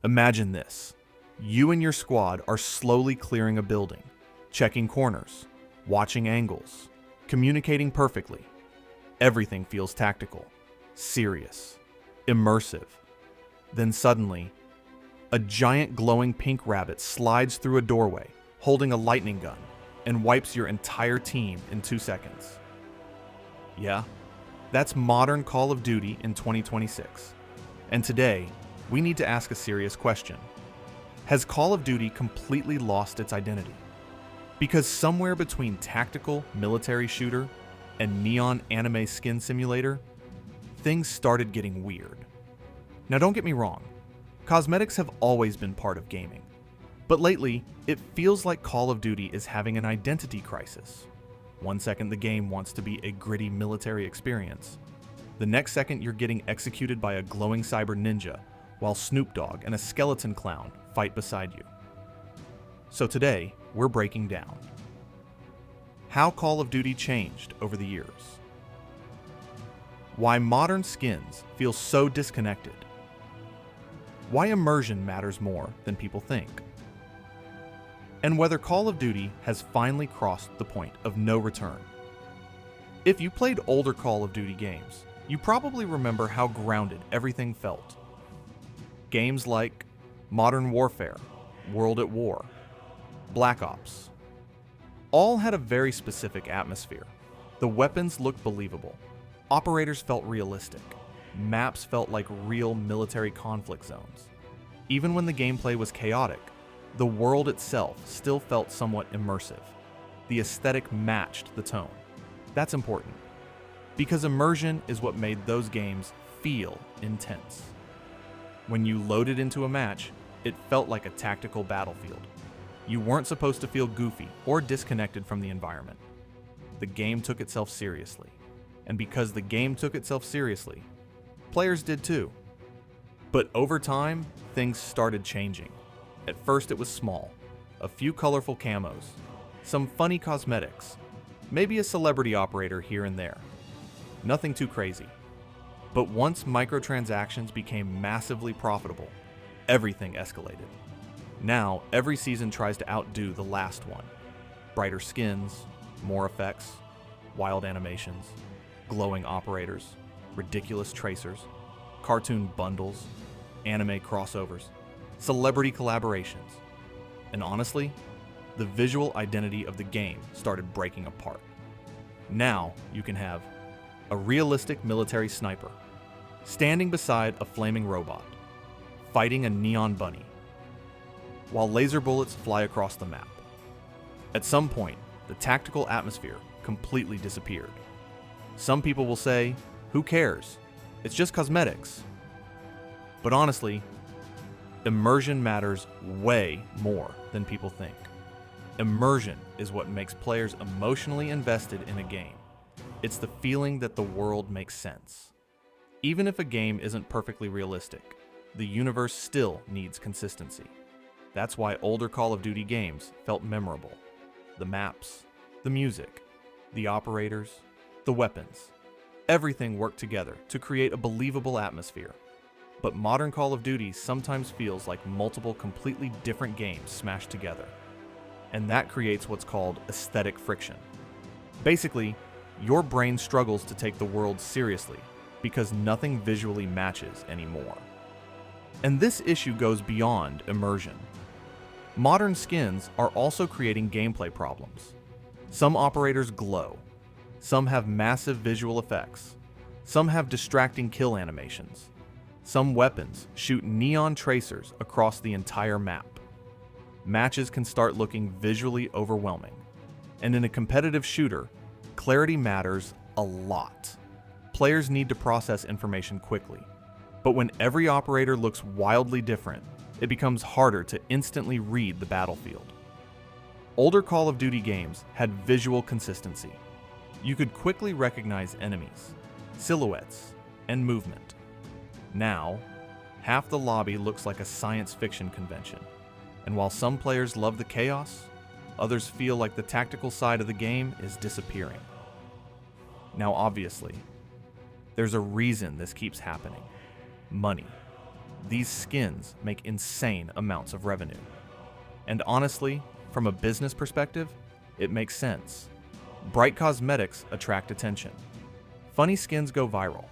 Imagine this. You and your squad are slowly clearing a building, checking corners, watching angles, communicating perfectly. Everything feels tactical, serious, immersive. Then suddenly, a giant glowing pink rabbit slides through a doorway, holding a lightning gun, and wipes your entire team in 2 seconds. Yeah, that's modern Call of Duty in 2026. And today, we need to ask a serious question. Has Call of Duty completely lost its identity? Because somewhere between tactical military shooter and neon anime skin simulator, things started getting weird. Now don't get me wrong, cosmetics have always been part of gaming. But lately, it feels like Call of Duty is having an identity crisis. One second the game wants to be a gritty military experience. The next second you're getting executed by a glowing cyber ninja, while Snoop Dogg and a skeleton clown fight beside you. So today, we're breaking down how Call of Duty changed over the years, why modern skins feel so disconnected, why immersion matters more than people think, and whether Call of Duty has finally crossed the point of no return. If you played older Call of Duty games, you probably remember how grounded everything felt. Games like Modern Warfare, World at War, Black Ops, all had a very specific atmosphere. The weapons looked believable, operators felt realistic, maps felt like real military conflict zones. Even when the gameplay was chaotic, the world itself still felt somewhat immersive. The aesthetic matched the tone. That's important, because immersion is what made those games feel intense. When you loaded into a match, it felt like a tactical battlefield. You weren't supposed to feel goofy or disconnected from the environment. The game took itself seriously. And because the game took itself seriously, players did too. But over time, things started changing. At first it was small, a few colorful camos, some funny cosmetics, maybe a celebrity operator here and there. Nothing too crazy. But once microtransactions became massively profitable, everything escalated. Now, every season tries to outdo the last one. Brighter skins, more effects, wild animations, glowing operators, ridiculous tracers, cartoon bundles, anime crossovers, celebrity collaborations. And honestly, the visual identity of the game started breaking apart. Now, you can have a realistic military sniper, standing beside a flaming robot, fighting a neon bunny, while laser bullets fly across the map. At some point, the tactical atmosphere completely disappeared. Some people will say, who cares? It's just cosmetics. But honestly, immersion matters way more than people think. Immersion is what makes players emotionally invested in a game. It's the feeling that the world makes sense. Even if a game isn't perfectly realistic, the universe still needs consistency. That's why older Call of Duty games felt memorable. The maps, the music, the operators, the weapons. Everything worked together to create a believable atmosphere. But modern Call of Duty sometimes feels like multiple completely different games smashed together. And that creates what's called aesthetic friction. Basically, your brain struggles to take the world seriously because nothing visually matches anymore. And this issue goes beyond immersion. Modern skins are also creating gameplay problems. Some operators glow. Some have massive visual effects. Some have distracting kill animations. Some weapons shoot neon tracers across the entire map. Matches can start looking visually overwhelming. And in a competitive shooter, clarity matters a lot. Players need to process information quickly. But when every operator looks wildly different, it becomes harder to instantly read the battlefield. Older Call of Duty games had visual consistency. You could quickly recognize enemies, silhouettes, and movement. Now, half the lobby looks like a science fiction convention. And while some players love the chaos, others feel like the tactical side of the game is disappearing. Now obviously, there's a reason this keeps happening. Money. these skins make insane amounts of revenue. And honestly, from a business perspective, it makes sense. Bright cosmetics attract attention. Funny skins go viral.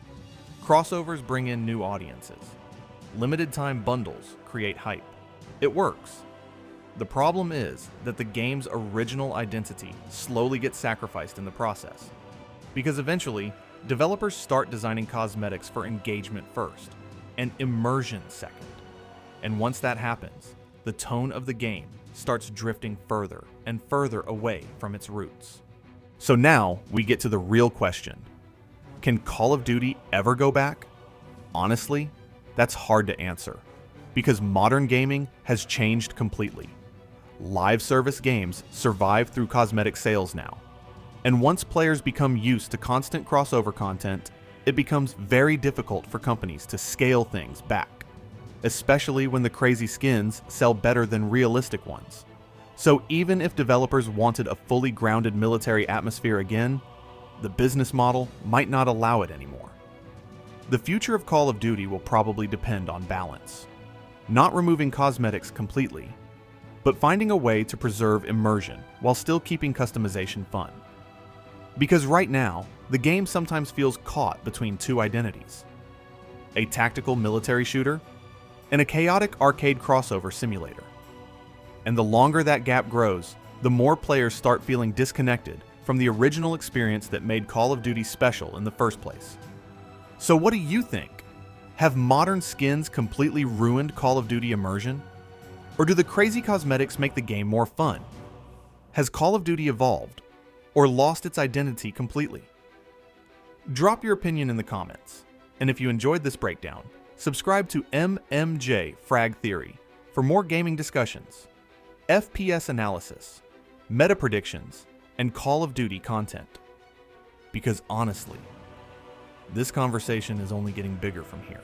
Crossovers bring in new audiences. Limited time bundles create hype. It works. The problem is that the game's original identity slowly gets sacrificed in the process. Because eventually, developers start designing cosmetics for engagement first, and immersion second. And once that happens, the tone of the game starts drifting further and further away from its roots. So now we get to the real question. Can Call of Duty ever go back? Honestly, that's hard to answer, because modern gaming has changed completely. Live service games survive through cosmetic sales now. And once players become used to constant crossover content, it becomes very difficult for companies to scale things back, especially when the crazy skins sell better than realistic ones. So even if developers wanted a fully grounded military atmosphere again, the business model might not allow it anymore. The future of Call of Duty will probably depend on balance. Not removing cosmetics completely, but finding a way to preserve immersion while still keeping customization fun. Because right now, the game sometimes feels caught between two identities: a tactical military shooter and a chaotic arcade crossover simulator. And the longer that gap grows, the more players start feeling disconnected from the original experience that made Call of Duty special in the first place. So what do you think? Have modern skins completely ruined Call of Duty immersion? Or do the crazy cosmetics make the game more fun? Has Call of Duty evolved or lost its identity completely? Drop your opinion in the comments. And if you enjoyed this breakdown, subscribe to MMJ Frag Theory for more gaming discussions, FPS analysis, meta predictions, and Call of Duty content. Because honestly, this conversation is only getting bigger from here.